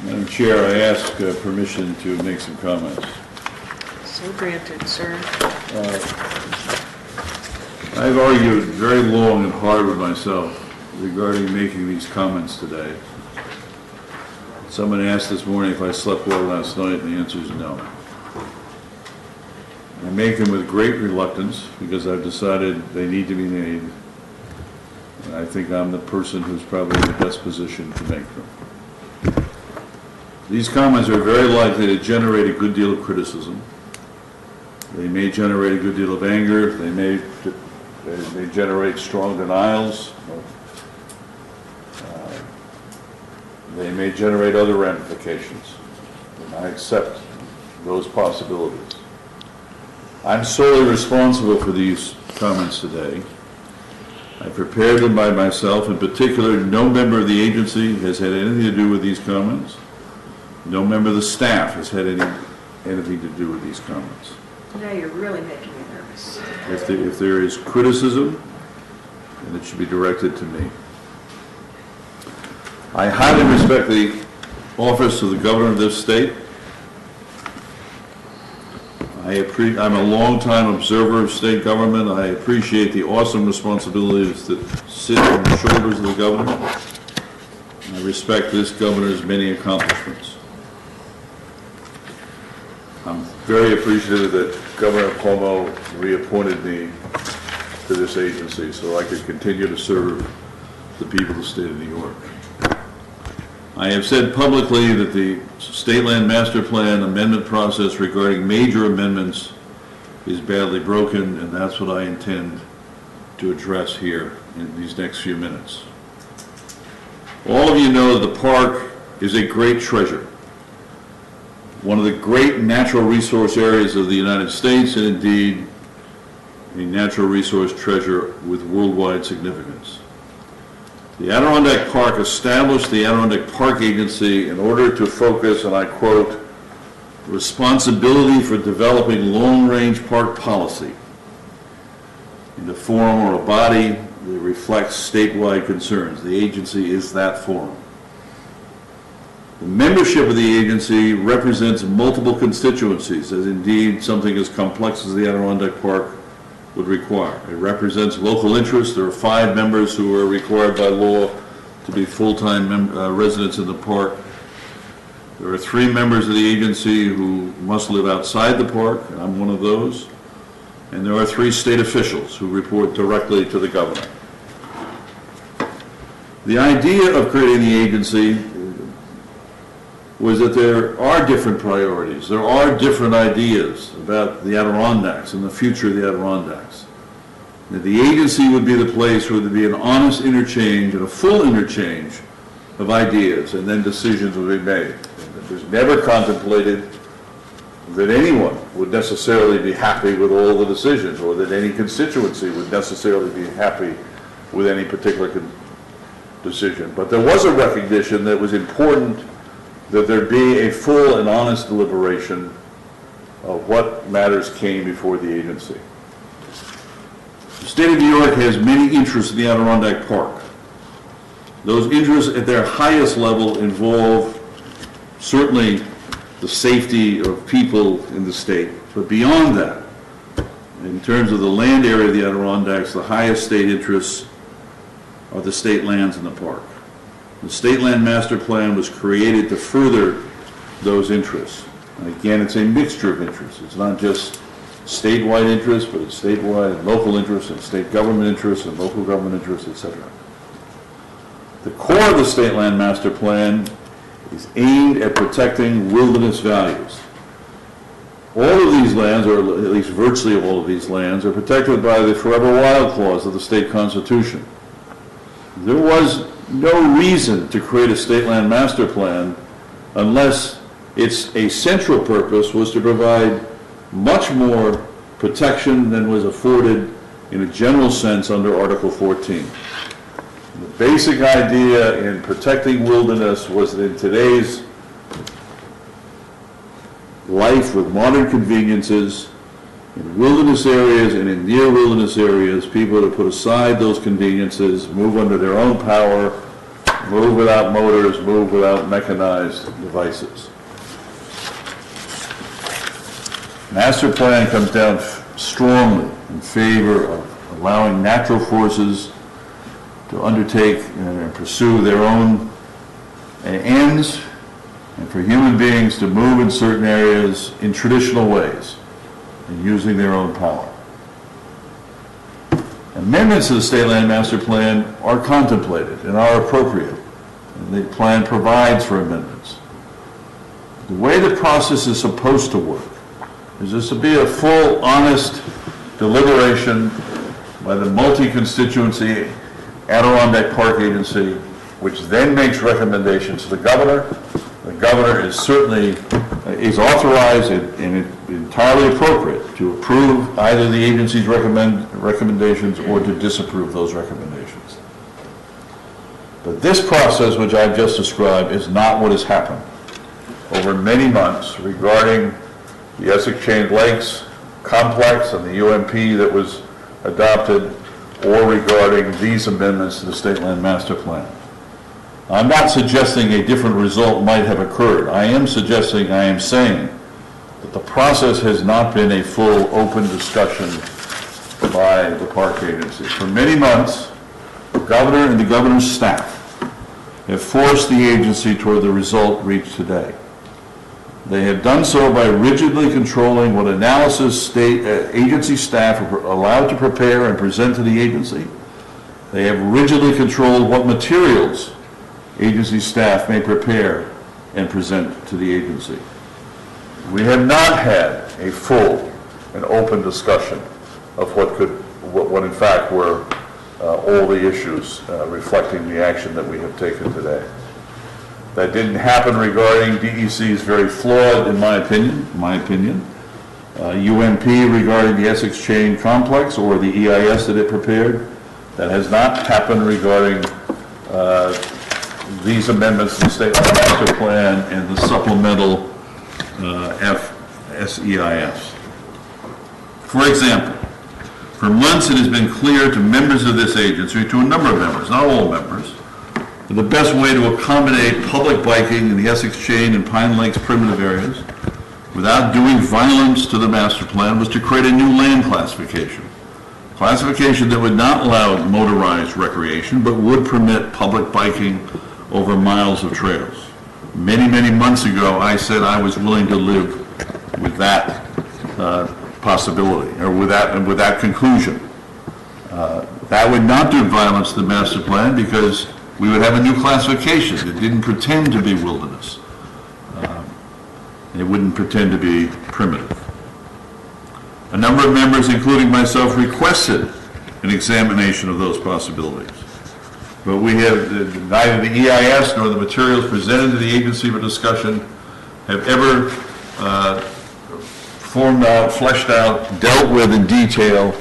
Madam Chair, I ask permission to make some comments. So granted, sir. I've argued very long and hard with myself regarding making these comments today. Someone asked this morning if I slept well last night, and the answer is no. I make them with great reluctance because I've decided they need to be made. And I think I'm the person who's probably in the best position to make them. These comments are very likely to generate a good deal of criticism. They may generate a good deal of anger. They may generate strong denials. They may generate other ramifications. And I accept those possibilities. I'm solely responsible for these comments today. I prepared them by myself. In particular, no member of the agency has had anything to do with these comments. No member of the staff has had anything to do with these comments. Now you're really making me nervous. If there is criticism, then it should be directed to me. I highly respect the office of the governor of this state. I'm a long-time observer of state government. I appreciate the awesome responsibilities that sit on the shoulders of the governor. I respect this governor's many accomplishments. I'm very appreciative that Governor Cuomo reappointed me to this agency so I could continue to serve the people of the state of New York. I have said publicly that the State Land Master Plan amendment process regarding major amendments is badly broken, and that's what I intend to address here in these next few minutes. All of you know that the park is a great treasure, one of the great natural resource areas of the United States, and indeed a natural resource treasure with worldwide significance. The Adirondack Park established the Adirondack Park AGency in order to focus, and I quote, responsibility for developing long-range park policy in a forum or a body that reflects statewide concerns. The agency is that forum. The membership of the agency represents multiple constituencies, as indeed something as complex as the Adirondack Park would require. It represents local interests. There are 5 members who are required by law to be full-time residents in the park. There are 3 members of the agency who must live outside the park, and I'm one of those. And there are 3 state officials who report directly to the governor. The idea of creating the agency was that there are different priorities. There are different ideas about the Adirondacks and the future of the Adirondacks. That the agency would be the place where there would be an honest interchange and a full interchange of ideas, and then decisions would be made. It was never contemplated that anyone would necessarily be happy with all the decisions, or that any constituency would necessarily be happy with any particular decision. But there was a recognition that it was important that there be a full and honest deliberation of what matters came before the agency. The state of New York has many interests in the Adirondack Park. Those interests at their highest level involve certainly the safety of people in the state, but beyond that, in terms of the land area of the Adirondacks, the highest state interests are the state lands in the park. The State Land Master Plan was created to further those interests. And again, it's a mixture of interests. It's not just statewide interests, but it's statewide and local interests and state government interests and local government interests, etc. The core of the State Land Master Plan is aimed at protecting wilderness values. All of these lands, or at least virtually all of these lands, are protected by the Forever Wild Clause of the state constitution. There was no reason to create a state land master plan unless its a central purpose was to provide much more protection than was afforded in a general sense under Article 14. The basic idea in protecting wilderness was that in today's life with modern conveniences, in wilderness areas and in near wilderness areas, people to put aside those conveniences, move under their own power, Move without motors, move without mechanized devices. Master plan comes down strongly in favor of allowing natural forces to undertake and pursue their own ends, and for human beings to move in certain areas in traditional ways and using their own power. Amendments to the State Land Master Plan are contemplated and are appropriate, and the plan provides for amendments. The way the process is supposed to work is this to be a full, honest deliberation by the multi-constituency Adirondack Park AGency, which then makes recommendations to the governor. The governor is certainly authorized and entirely appropriate to approve either the agency's recommendations or to disapprove those recommendations. But this process, which I've just described, is not what has happened over many months regarding the Essex Chain Lakes complex and the UMP that was adopted, or regarding these amendments to the State Land Master Plan. I'm not suggesting a different result might have occurred. I am saying that the process has not been a full, open discussion by the park agency. For many months, the governor and the governor's staff have forced the agency toward the result reached today. They have done so by rigidly controlling what analysis agency staff are allowed to prepare and present to the agency. They have rigidly controlled what materials agency staff may prepare and present to the agency. We have not had a full and open discussion of what in fact were all the issues reflecting the action that we have taken today. That didn't happen regarding DEC's very flawed, in my opinion, UMP regarding the Essex Chain Complex or the EIS that it prepared. That has not happened regarding these amendments to the State Land Master Plan and the supplemental SEIS. For example, for months it has been clear to members of this agency, to a number of members, not all members, that the best way to accommodate public biking in the Essex Chain and Pine Lakes primitive areas without doing violence to the master plan was to create a new land classification that would not allow motorized recreation but would permit public biking over miles of trails. Many, many months ago, I said I was willing to live with that possibility, or with that conclusion. That would not do violence to the master plan because we would have a new classification that didn't pretend to be wilderness. It wouldn't pretend to be primitive. A number of members, including myself, requested an examination of those possibilities. But we have, neither the EIS nor the materials presented to the agency for discussion have ever fleshed out, dealt with in detail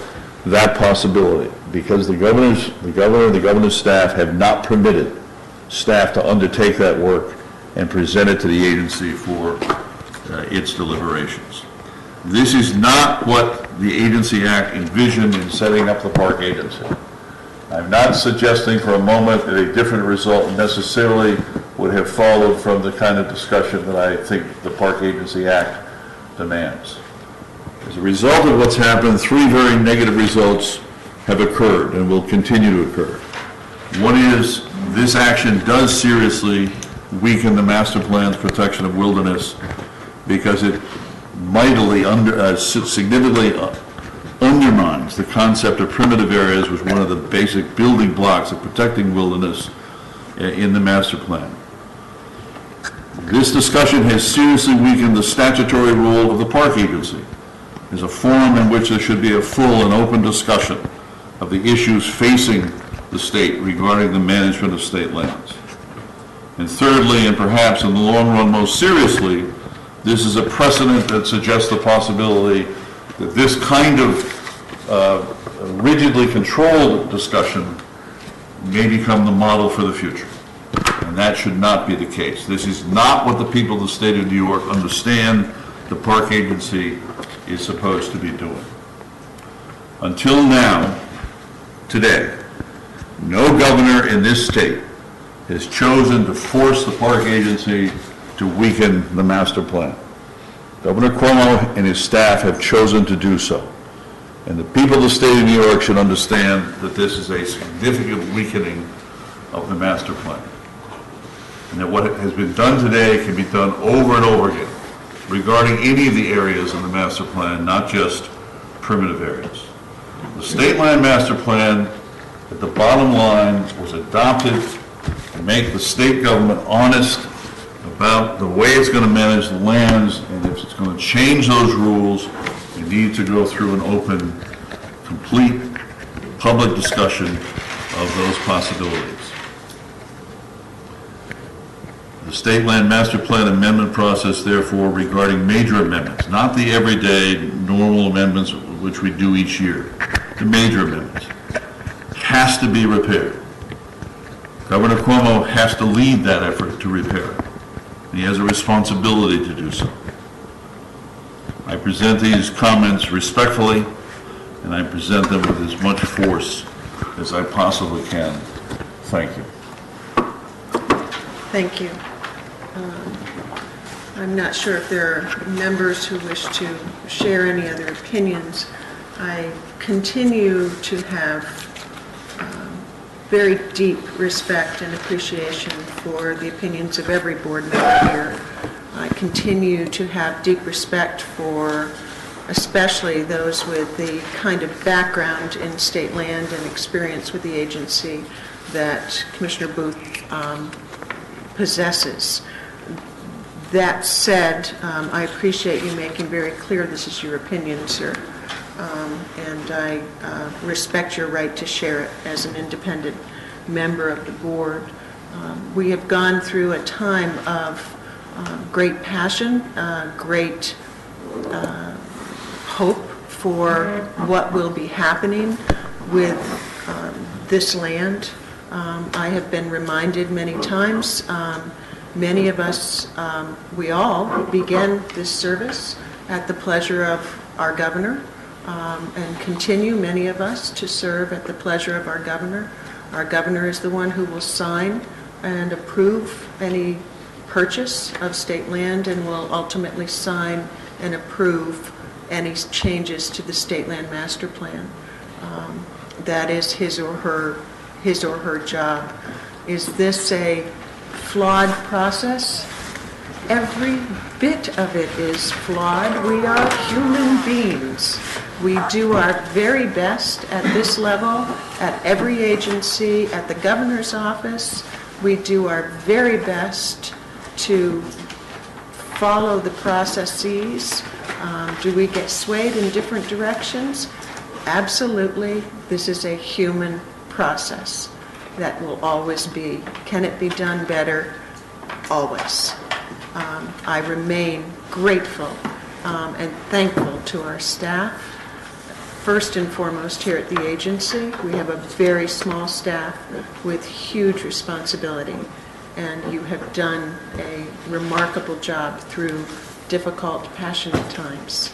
that possibility, because the governor and the governor's staff have not permitted staff to undertake that work and present it to the agency for its deliberations. This is not what the Agency Act envisioned in setting up the park agency. I'm not suggesting for a moment that a different result necessarily would have followed from the kind of discussion that I think the Park Agency Act demands. As a result of what's happened, three very negative results have occurred and will continue to occur. One is this action does seriously weaken the master plan's protection of wilderness because it mightily, significantly undermines the concept of primitive areas, which is one of the basic building blocks of protecting wilderness in the master plan. This discussion has seriously weakened the statutory role of the park agency as a forum in which there should be a full and open discussion of the issues facing the state regarding the management of state lands. And thirdly, and perhaps in the long run most seriously, this is a precedent that suggests the possibility that this kind of rigidly controlled discussion may become the model for the future. And that should not be the case. This is not what the people of the state of New York understand the park agency is supposed to be doing. Until now, today, no governor in this state has chosen to force the park agency to weaken the master plan. Governor Cuomo and his staff have chosen to do so. And the people of the state of New York should understand that this is a significant weakening of the master plan. And that what has been done today can be done over and over again regarding any of the areas in the master plan, not just primitive areas. The state land master plan, at the bottom line, was adopted to make the state government honest about the way it's going to manage the lands, and if it's going to change those rules, you need to go through an open, complete public discussion of those possibilities. The state land master plan amendment process, therefore, regarding major amendments, not the everyday normal amendments which we do each year, the major amendments, has to be repaired. Governor Cuomo has to lead that effort to repair it. He has a responsibility to do so. I present these comments respectfully, and I present them with as much force as I possibly can. Thank you. Thank you. I'm not sure if there are members who wish to share any other opinions. I continue to have very deep respect and appreciation for the opinions of every board member here. I continue to have deep respect for especially those with the kind of background in state land and experience with the agency that Commissioner Booth possesses. That said, I appreciate you making very clear this is your opinion, sir. And I respect your right to share it as an independent member of the board. We have gone through a time of great passion, great hope for what will be happening with this land. I have been reminded many times, many of us, we all began this service at the pleasure of our governor, and continue, many of us, to serve at the pleasure of our governor. Our governor is the one who will sign and approve any purchase of state land and will ultimately sign and approve any changes to the state land master plan. That is his or her job. Is this a flawed process? Every bit of it is flawed. We are human beings. We do our very best at this level, at every agency, at the governor's office. We do our very best to follow the processes. Do we get swayed in different directions? Absolutely. This is a human process that will always be. Can it be done better? Always. I remain grateful and thankful to our staff. First and foremost, here at the agency, we have a very small staff with huge responsibility, and you have done a remarkable job through difficult, passionate times.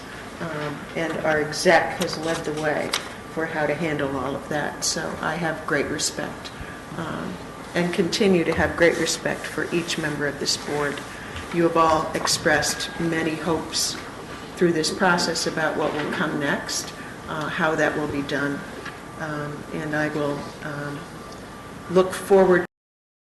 And our exec has led the way for how to handle all of that. So I have great respect and continue to have great respect for each member of this board. You have all expressed many hopes through this process about what will come next, how that will be done. And I will look forward